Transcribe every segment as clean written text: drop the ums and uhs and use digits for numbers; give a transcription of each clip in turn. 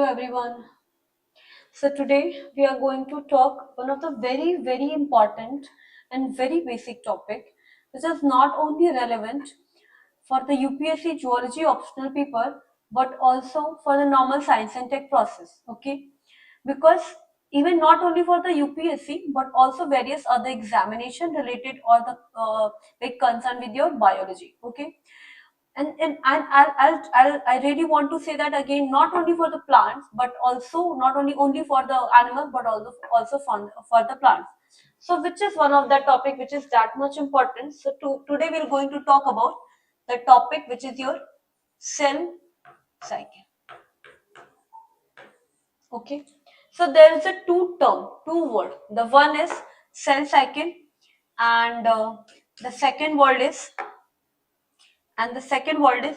everyone. So today we are going to talk one of the very important and very basic topic which is not only relevant for the UPSC geology optional paper but also for the normal science and tech process. Okay, because even not only for the UPSC but also various other examination related or the like concern with your biology. Okay, I really want to say that again, not only for the plants, but also not only for the animals, but also for the plants. So, which is one of the topic which is that much important. So, today we're going to talk about the topic which is your cell cycle. Okay. So, there is a two word. The one is cell cycle, and the second word is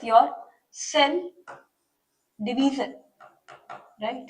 your cell division, right?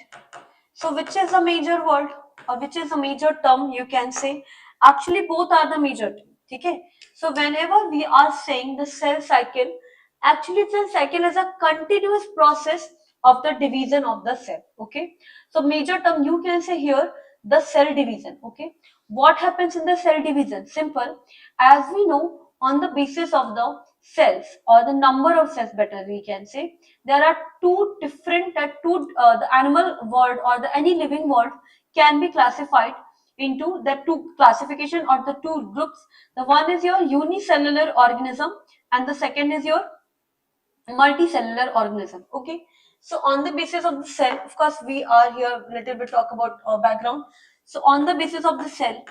So which is a major word or which is a major term you can say? Actually, both are the major term. Okay. So whenever we are saying the cell cycle, actually cell cycle is a continuous process of the division of the cell. Okay. So major term you can say here the cell division. Okay. What happens in the cell division? Simple. As we know, on the basis of the cells or the number of cells, better we can say, there are two different the animal world or the any living world can be classified into the two classification or the two groups. The one is your unicellular organism and the second is your multicellular organism. Okay, so on the basis of the cell, of course we are here little bit talk about background. So on the basis of the cell,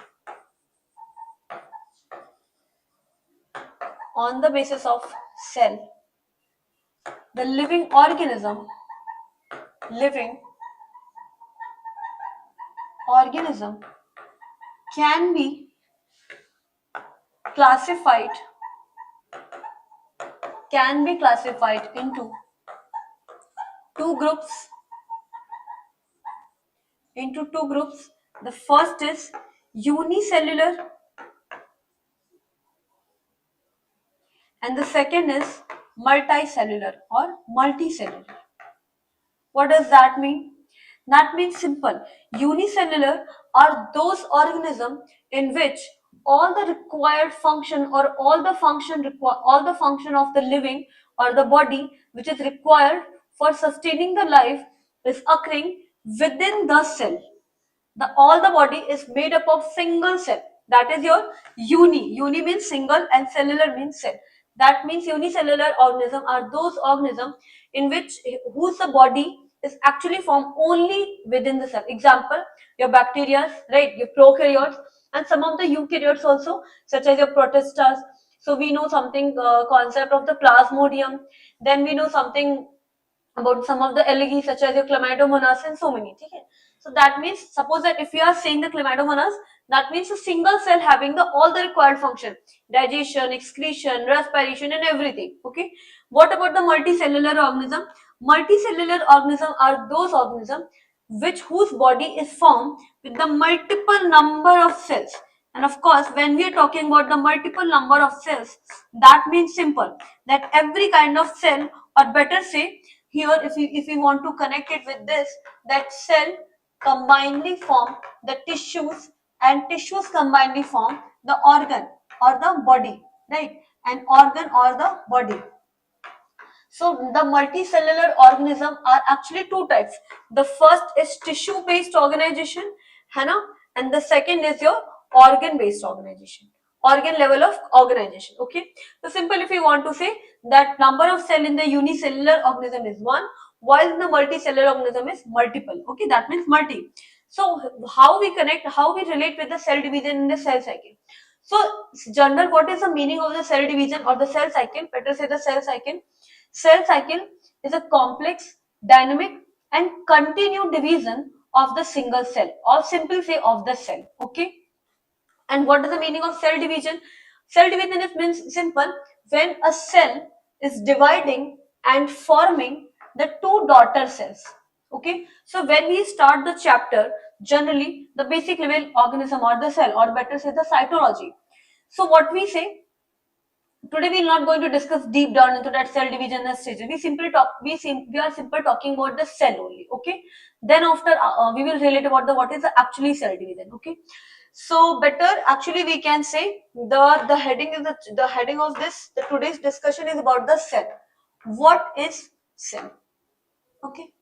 on the basis of cell, the living organism can be classified into two groups The first is unicellular and the second is multicellular or multicellular. What does that mean? That means simple. Unicellular are those organisms in which all the required function or all the function of the living or the body which is required for sustaining the life is occurring within the cell. All the body is made up of single cell. That is your uni means single and cellular means cell. That means unicellular organism are those organisms in which whose the body is actually formed only within the cell. Example, your bacteria, right, your prokaryotes, and some of the eukaryotes also, such as your protistas. So we know something concept of the plasmodium. Then we know something about some of the algae such as your chlamydomonas and so many. Okay? So that means, suppose that if you are saying the chlamydomonas, that means a single cell having the all the required function, digestion, excretion, respiration and everything. Okay. What about the multicellular organism? Multicellular organism are those organisms which whose body is formed with the multiple number of cells. And of course, when we are talking about the multiple number of cells, that means simple that every kind of cell, or better say, here if you want to connect it with this, that cell combinedly form the tissues and tissues combinedly form the organ or the body, right? An organ or the body. So the multicellular organism are actually two types. The first is tissue based organization, है ना? And the second is your organ based organization, organ level of organization. Okay, so simple, if you want to say that number of cell in the unicellular organism is one, while in the multicellular organism is multiple. Okay, that means multi. So how we connect, how we relate with the cell division in the cell cycle? So general, what is the meaning of the cell division or the cell cycle? Better say the cell cycle. Cell cycle is a complex, dynamic and continued division of the single cell, or simply say of the cell. Okay. And what is the meaning of cell division? Cell division is means simple, when a cell is dividing and forming the two daughter cells. Okay. So when we start the chapter, generally the basic level organism or the cell, or better say the cytology. So what we say, today we're not going to discuss deep down into that cell division and stages. We are simply talking about the cell only. Okay. Then after we will relate about the what is the actually cell division. Okay. So better actually we can say the heading is the heading of this the today's discussion is about the cell. What is cell? Okay.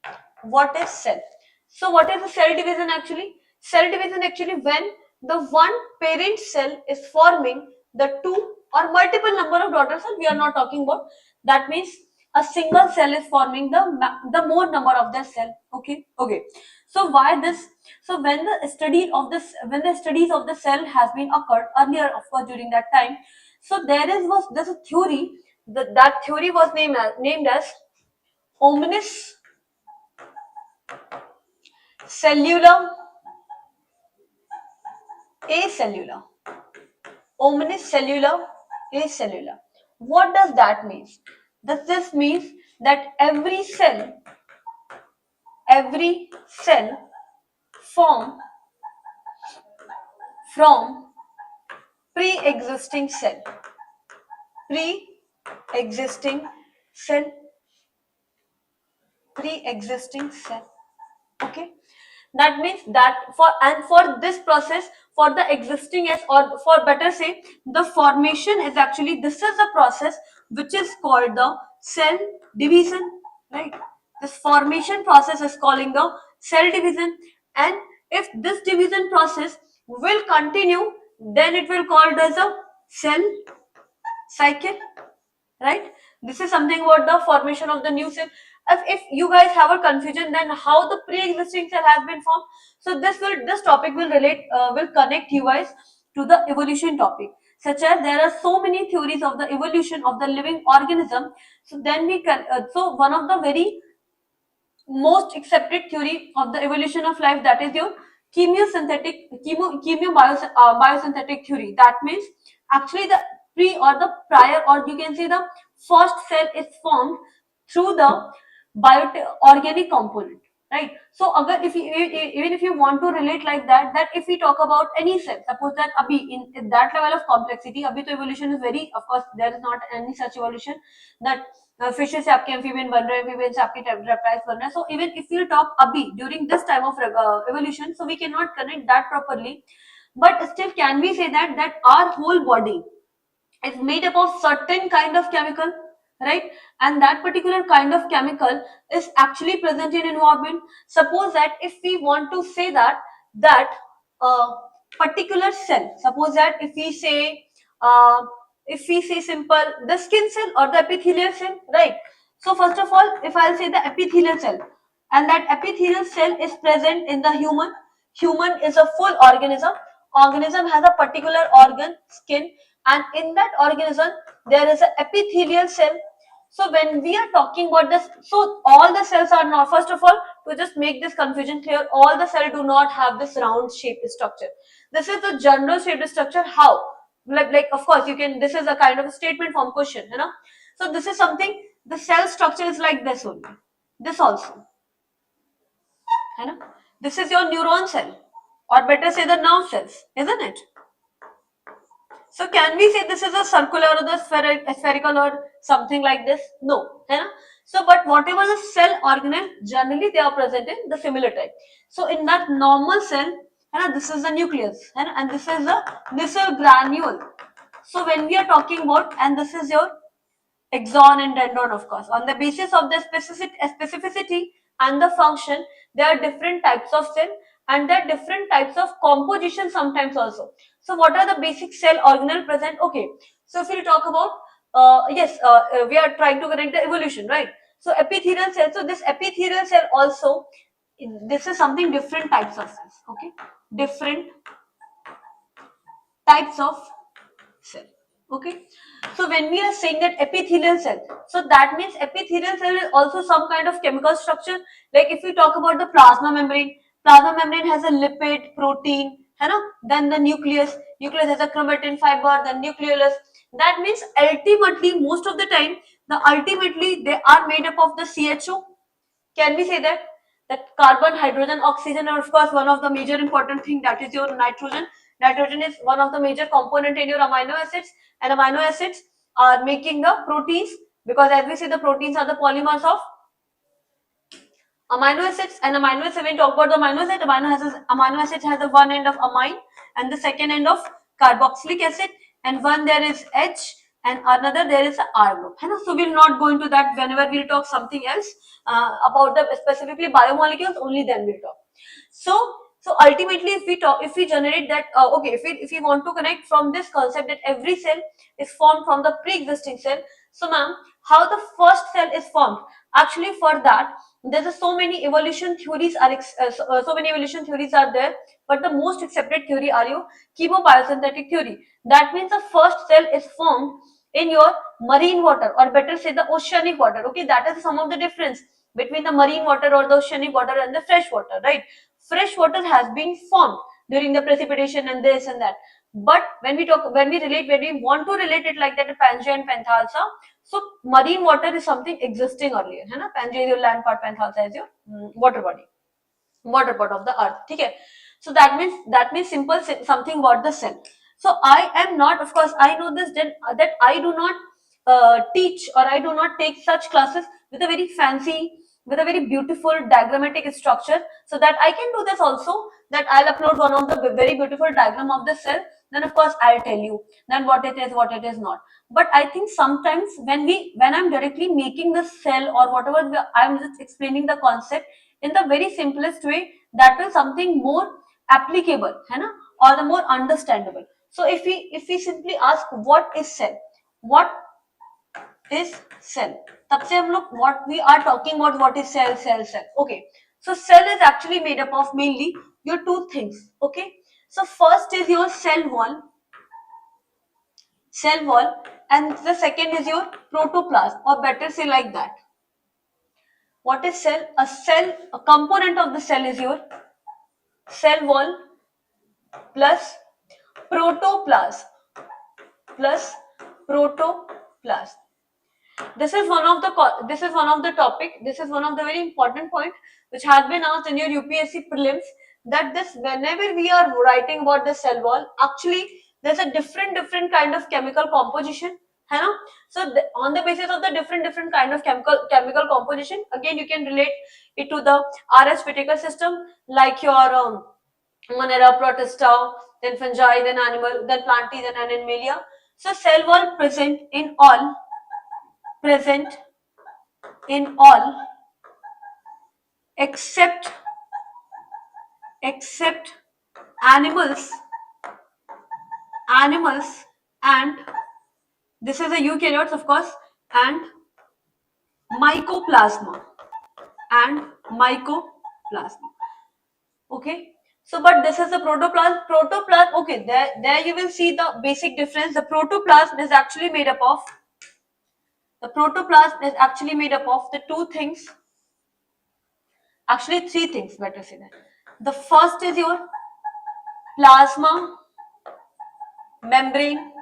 What is cell? So what is the cell division actually? Cell division actually when the one parent cell is forming the two or multiple number of daughter cells. We are not talking about. That means a single cell is forming the more number of the cell. Okay. Okay. So why this? So when the studies of the cell has been occurred earlier, of course, during that time. So there's a theory that theory was named as omnis cellular acellular. Omnis cellular acellular. What does that mean? Does this means that every cell form from pre-existing cell. Pre-existing cell. Pre-existing cell. Okay. That means that for this process for the existing as or for better say the formation is actually this is the process which is called the cell division, right? This formation process is calling the cell division, and if this division process will continue then it will called as a cell cycle, right? This is something about the formation of the new cell. If you guys have a confusion then how the pre-existing cell has been formed, so this topic will will connect you guys to the evolution topic, such as there are so many theories of the evolution of the living organism. So then we can so one of the very most accepted theory of the evolution of life, that is your biosynthetic theory. That means actually the prior or you can say the first cell is formed through the organic component, right? So even if you want to relate like that if we talk about any cell, suppose that abhi in that level of complexity abhi to evolution is very, of course there is not any such evolution that fishes से आपके amphibian बन रहे हैं, amphibian से आपके reptiles बन रहे हैं. So even if you talk अभी during this time of evolution, so we cannot connect that properly, but still can we say that our whole body is made up of certain kind of chemical, right? And that particular kind of chemical is actually present in environment. Suppose that if we want to say that particular cell, suppose that uh, if we say simple the skin cell or the epithelial cell, right? So first of all if I'll say the epithelial cell, and that epithelial cell is present in the human is a full organism has a particular organ, skin, and in that organism there is an epithelial cell. So when we are talking about this, so all the cells are not, first of all, to just make this confusion clear, all the cell do not have this round shaped structure. This is the general shaped structure. How? Like of course you can, this is a kind of a statement form question, you know. So this is something, the cell structure is like this only. This also, you know. This is your neuron cell, or better say the nerve cells, isn't it? So can we say this is a circular or the spherical or something like this? No, है ना? So but whatever the cell organelle, generally they are present in the similar type. So in that normal cell, है ना, this is the nucleus, है ना, and this is a granule. So when we are talking about, and this is your axon and dendron, of course. On the basis of the specificity and the function, there are different types of cell and there are different types of composition sometimes also. So what are the basic cell organelle present? Okay. So if we talk about, we are trying to connect the evolution, right? So epithelial cell. So this epithelial cell also, this is something different types of cells. Okay. Different types of cell. Okay. So when we are saying that epithelial cell, so that means epithelial cell is also some kind of chemical structure. Like if we talk about the plasma membrane has a lipid, protein, है ना? Then the nucleus has a chromatin fiber, the nucleolus. That means ultimately, most of the time, ultimately they are made up of the CHO. Can we say that? That carbon, hydrogen, oxygen, and of course one of the major important thing, that is your nitrogen. Nitrogen is one of the major component in your amino acids, and amino acids are making the proteins, because as we see the proteins are the polymers of amino acids, and amino acid, when we talk about the amino acid has the one end of amine and the second end of carboxylic acid, and one there is H and another there is a R group. So we'll not go into that. Whenever we'll talk something else about the specifically biomolecules, only then we'll talk. So ultimately, if we generate that, okay, if we want to connect from this concept that every cell is formed from the pre-existing cell. So ma'am, how the first cell is formed? Actually, for that, there's so many evolution theories so many evolution theories are there, but the most accepted theory are your chemobiosynthetic theory. That means the first cell is formed in your marine water, or better say the oceanic water. Okay, that is some of the difference between the marine water or the oceanic water and the fresh water, right? Fresh water has been formed during the precipitation and this and that. But when we want to relate it like that, Pangaea and Panthalassa. So marine water is something existing earlier, है ना? Pangaea is your land part, Panthalassa is your water body, water part of the earth. Okay. So that means simple something about the cell. So I am not, of course, I know this that I do not teach, or I do not take such classes with a very fancy, with a very beautiful diagrammatic structure. So that I can do this also. That I'll upload one of the very beautiful diagram of the cell. Then of course I'll tell you then what it is not. But I think sometimes when I'm directly making the cell or whatever, I'm just explaining the concept in the very simplest way, that is something more applicable, है ना, or the more understandable. So if we simply ask what is cell, what is cell, तब से हम लोग what we are talking about, what is cell. Okay, so cell is actually made up of mainly your two things. Okay, so first is your cell wall, and the second is your protoplasm, or better say like that. What is cell? A component of the cell is your cell wall plus protoplasm plus protoplasm. This is one of the topic. This is one of the very important point which has been asked in your UPSC prelims. That this, whenever we are writing about the cell wall, actually there's a different kind of chemical composition, है ना? So on the basis of the different kind of chemical composition, again you can relate it to the RH Whittaker system, like your Monera, Protista, then fungi, then animal, then plantae, then animalia. So cell wall present in all except animals, and this is a eukaryotes, of course, and mycoplasma Okay, so but this is the protoplasm. Okay, there you will see the basic difference. The protoplasm is actually made up of the two things, actually three things, better say that. The first is your plasma membrane.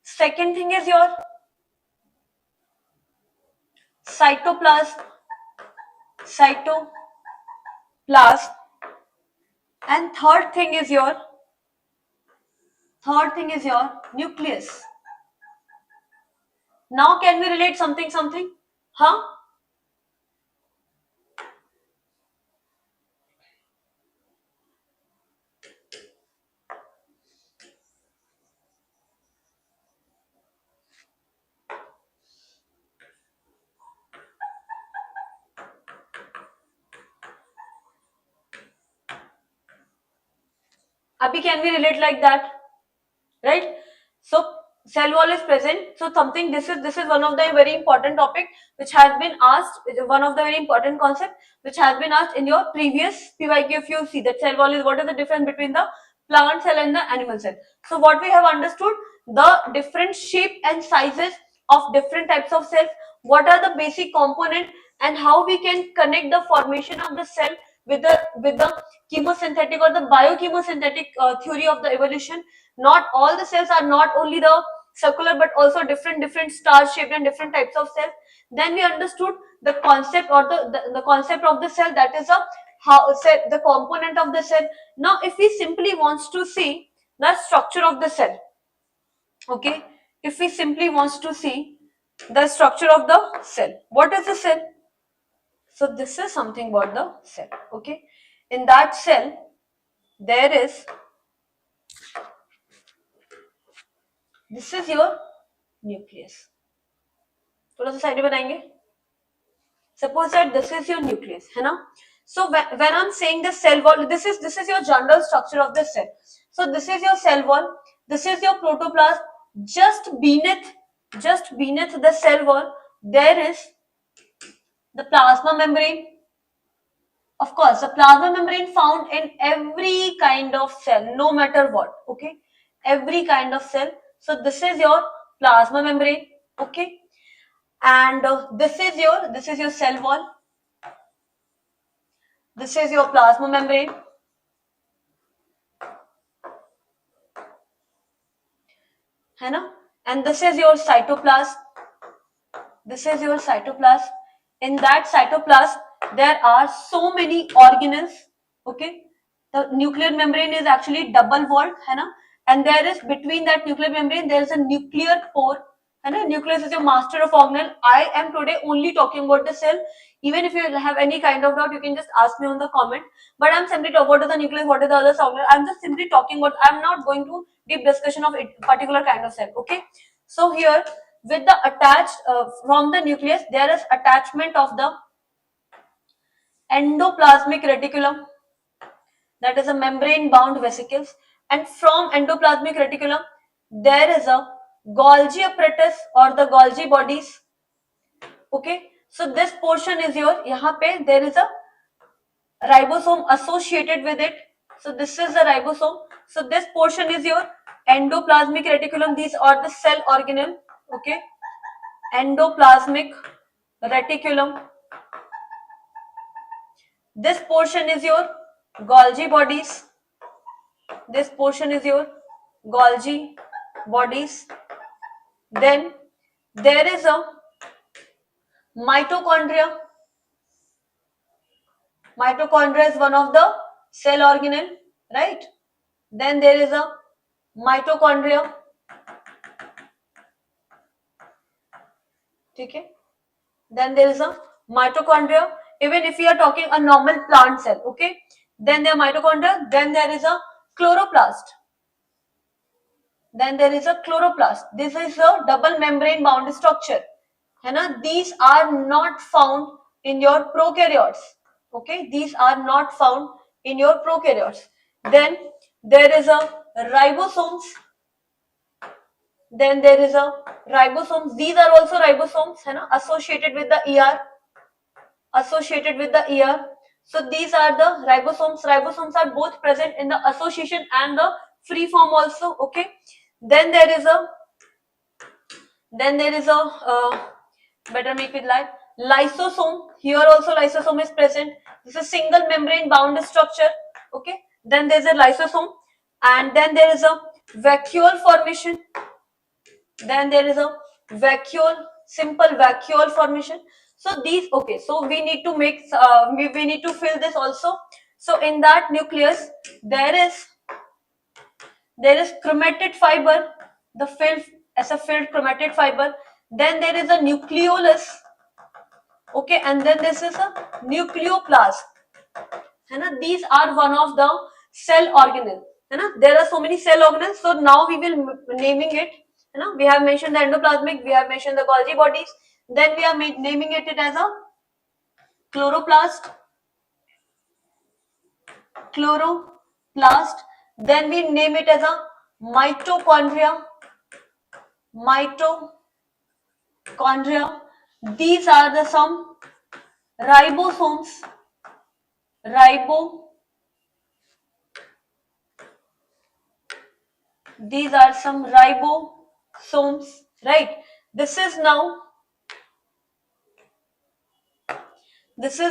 Second thing is your cytoplasm, and third thing is your nucleus. Now can we relate something? Huh? Abhi, can we relate like that? Right? So cell wall is present. So something, this is one of the very important topic which has been asked, one of the very important concept which has been asked in your previous PYQ. If you see that cell wall is, what is the difference between the plant cell and the animal cell. So what we have understood, the different shape and sizes of different types of cells, what are the basic component, and how we can connect the formation of the cell with the chemosynthetic or the biochemosynthetic theory of the evolution. Not all the cells are not only the circular, but also different star shaped and different types of cells. Then we understood the concept, or the concept of the cell, that is the component of the cell. Now if we simply wants to see the structure of the cell, Okay, if we simply wants to see the structure of the cell, what is the cell? So this is something about the cell. Okay, in that cell there is, this is your nucleus. थोड़ा सा side में बनाएंगे. Suppose that this is your nucleus, है ना? So when I'm saying the cell wall, this is your general structure of the cell. So this is your cell wall, this is your protoplasm. Just beneath the cell wall, there is the plasma membrane. Of course, the plasma membrane found in every kind of cell, no matter what. Okay, every kind of cell. So this is your plasma membrane. Okay, and this is your cell wall. This is your plasma membrane. है ना? And this is your cytoplasm. This is your cytoplasm. In that cytoplasm, there are so many organelles. Okay, the nuclear membrane is actually double walled, है ना? And there is between that nuclear membrane there is a nuclear pore. है ना? Nucleus is your master of organelle. I am today only talking about the cell. Even if you have any kind of doubt, you can just ask me on the comment. But I'm simply talking what is the nucleus, what is the other organelle. I'm just simply talking about. I'm not going to deep discussion of a particular kind of cell. Okay. So here with the attached from the nucleus, there is attachment of the endoplasmic reticulum, that is a membrane bound vesicles, and from endoplasmic reticulum there is a Golgi apparatus or the Golgi bodies. Okay, so this portion is your, यहाँ पे there is a ribosome associated with it. So this is the ribosome. So this portion is your endoplasmic reticulum. These are the cell organelle. Okay, endoplasmic reticulum. This portion is your Golgi bodies. This portion is your Golgi bodies. Then there is a mitochondria. Mitochondria is one of the cell organelle, right? Then there is a mitochondria. Okay. Then there is a mitochondria. Even if we are talking a normal plant cell, okay, then there are mitochondria. Then there is a chloroplast. Then there is a chloroplast. This is a double membrane bound structure. है ना? These are not found in your prokaryotes. Okay, these are not found in your prokaryotes. Then there is a ribosomes. Then there is a ribosomes. These are also ribosomes, है ना? Associated with the ER. Associated with the ER. So these are the ribosomes. Ribosomes are both present in the association and the free form also. Okay. Then there is a better make it live, lysosome. Here also lysosome is present. This is single membrane bound structure. Okay. Then there is a lysosome, and then there is a vacuole formation. Then there is a vacuole, simple vacuole formation. So these, okay, so we need to make we need to fill this also. So in that nucleus there is chromatid fiber, the filled as a filled chromatid fiber. Then there is a nucleolus. Okay, and then this is a nucleoplast. है ना? These are one of the cell organelles. है ना? There are so many cell organelles. So now we will naming it. है ना? We have mentioned the endoplasmic. We have mentioned the Golgi bodies. Then we are naming it as a chloroplast. Chloroplast. Then we name it as a mitochondria. Mitochondria. These are the some ribosomes. These are some ribosomes, right? This is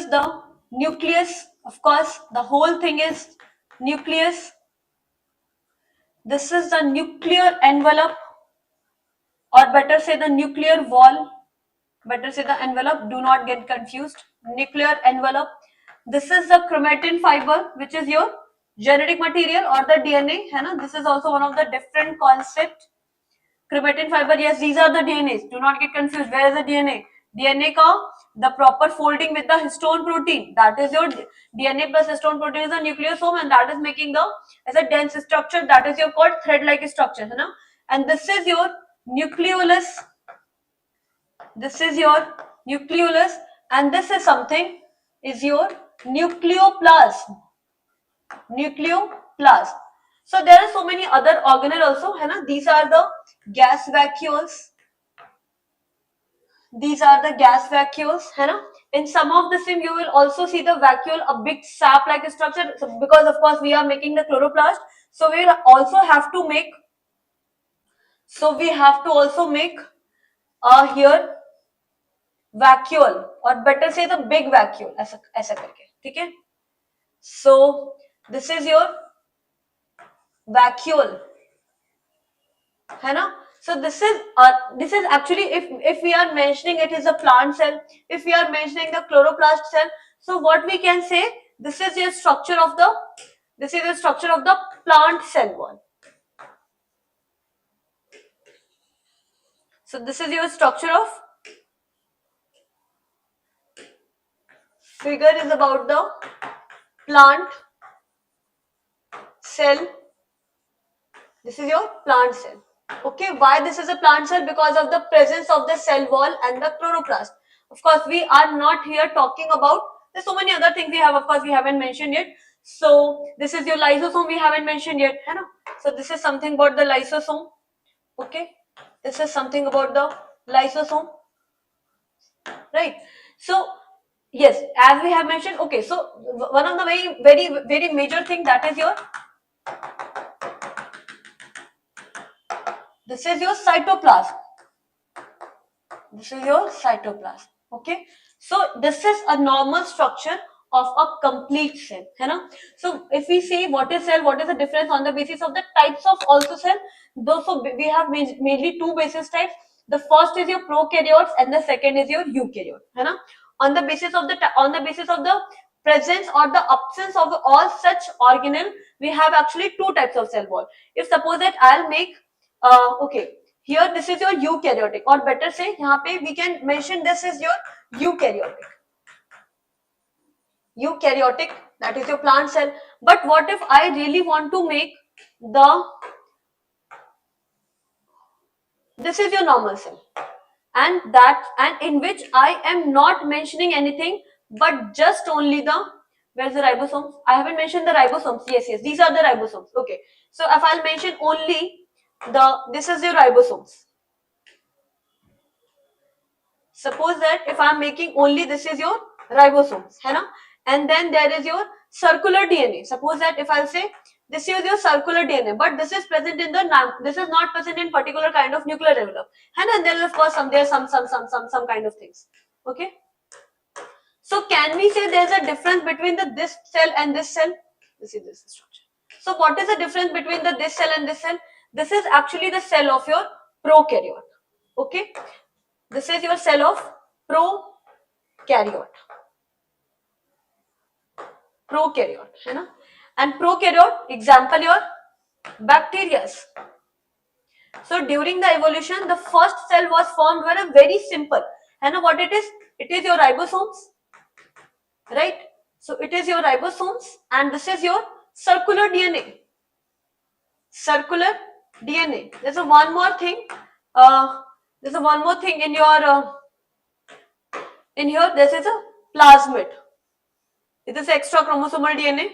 the nucleus. Of course, the whole thing is nucleus. This is the nuclear envelope, or better say the nuclear wall. Better say the envelope. Do not get confused. Nuclear envelope. This is the chromatin fiber, which is your genetic material or the DNA. है ना? This is also one of the different concept. Chromatin fiber, yes, these are the DNAs. Do not get confused. Where is the DNA? DNA ka the proper folding with the histone protein. That is your DNA plus histone protein is a nucleosome, and that is making the as a dense structure. That is your called thread-like structure, है ना? And this is your nucleolus. This is your nucleolus, and this is something is your nucleoplasm. Nucleoplast. So there are so many other organelle also, है ना? These are the gas vacuoles. These are the gas vacuoles, है ना? In some of the sim, you will also see the vacuole, a big sap-like structure. So because of course we are making the chloroplast, so we will also have to make. So we have to also make here vacuole, or better say the big vacuole, ऐसा करके, ठीक है? So this is your vacuole, है ना? So this is actually, if we are mentioning it is a plant cell, if we are mentioning the chloroplast cell, so what we can say, this is the structure of the plant cell wall. So this is your structure of figure is about the plant cell. This is your plant cell. Okay, why this is a plant cell? Because of the presence of the cell wall and the chloroplast. Of course, we are not here talking about, there's so many other things we have, of course, we haven't mentioned yet. So this is your lysosome, we haven't mentioned yet, है ना? So this is something about the lysosome. Okay, this is something about the lysosome, right? So yes, as we have mentioned, okay, so one of the very major thing, that is your, this is your cytoplasm. This is your cytoplasm. Okay, so this is a normal structure of a complete cell, है ना? So if we see what is cell, what is the difference on the basis of the types of also cell, though, so we have mainly two basis types. The first is your prokaryotes and the second is your eukaryote, है ना? On the basis of the presence or the absence of all such organelle, we have actually two types of cell wall. If suppose that I'll make okay, here this is your eukaryotic, or better say यहाँ पे we can mention this is your eukaryotic. Eukaryotic, that is your plant cell. But what if I really want to make this is your normal cell, and in which I am not mentioning anything but just only the, where's the ribosomes? I haven't mentioned the ribosomes. Yes, these are the ribosomes. Okay, so if I'll mention only this is your ribosomes. Suppose that if I'm making only this is your ribosomes, है ना? And then there is your circular DNA. Suppose that if I'll say this is your circular DNA, but this is present in this is not present in particular kind of nuclear envelope, and then of course some kind of things. Okay. So can we say there's a difference between this cell and this cell? This is this structure. So what is the difference between this cell and this cell? This is actually the cell of your prokaryote. Okay. This is your cell of prokaryote. Prokaryote, है ना? And prokaryote, example your bacteria. So during the evolution, the first cell was formed were very simple. है ना? What it is? It is your ribosomes, right? So it is your ribosomes, and this is your circular DNA. Circular DNA. There's a one more thing. There's a one more thing in your in here. This is a plasmid. It is extra chromosomal DNA.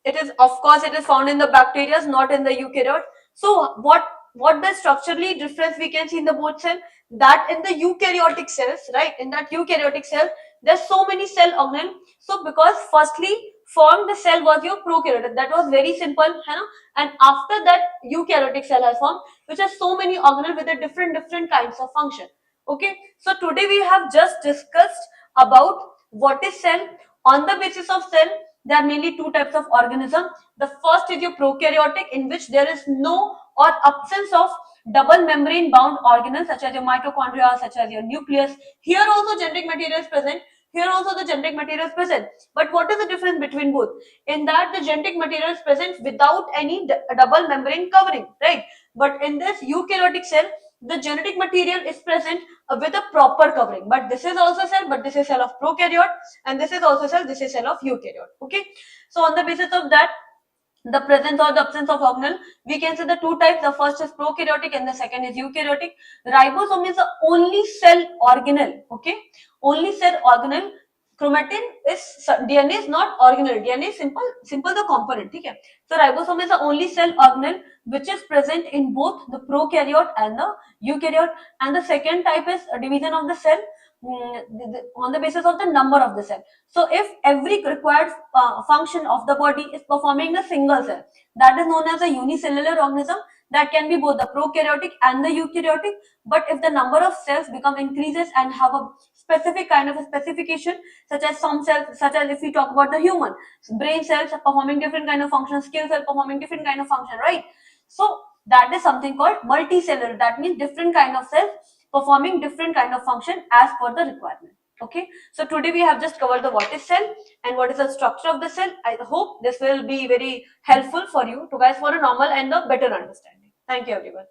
It is, of course, it is found in the bacteria, not in the eukaryote. So what the structurally difference we can see in the both cell, that in the eukaryotic cells, right? In that eukaryotic cell, there's so many cell organelle. So because firstly formed the cell was your prokaryote, that was very simple, है ना? And after that eukaryotic cell has formed, which has so many organelle with a different kinds of function. Okay, so today we have just discussed about what is cell. On the basis of cell, there are mainly two types of organism. The first is your prokaryotic, in which there is no or absence of double membrane bound organelles such as your mitochondria, such as your nucleus. Here also genetic material is present. Here also the genetic material is present. But what is the difference between both? In that the genetic material is present without any double membrane covering, right? But in this eukaryotic cell, the genetic material is present with a proper covering. But this is also cell, but this is cell of prokaryote, and this is also cell, this is cell of eukaryote. Okay. So on the basis of that, the presence or the absence of organelle, we can say the two types. The first is prokaryotic and the second is eukaryotic. Ribosome is the only cell organelle. Okay, only cell organelle. Chromatin is DNA is not organelle. DNA is simple the component. Okay, so ribosome is the only cell organelle which is present in both the prokaryote and the eukaryote. And the second type is a division of the cell on the basis of the number of the cell. So if every required function of the body is performing a single cell, that is known as a unicellular organism. That can be both the prokaryotic and the eukaryotic. But if the number of cells become increases and have a specific kind of a specification, such as some cells, such as if we talk about the human, brain cells are performing different kind of functions, skin cells performing different kind of function, right? So that is something called multicellular. That means different kind of cells performing different kind of function as per the requirement. Okay, so today we have just covered the what is cell and what is the structure of the cell. I hope this will be very helpful for you to guys for a normal and a better understanding. Thank you everyone.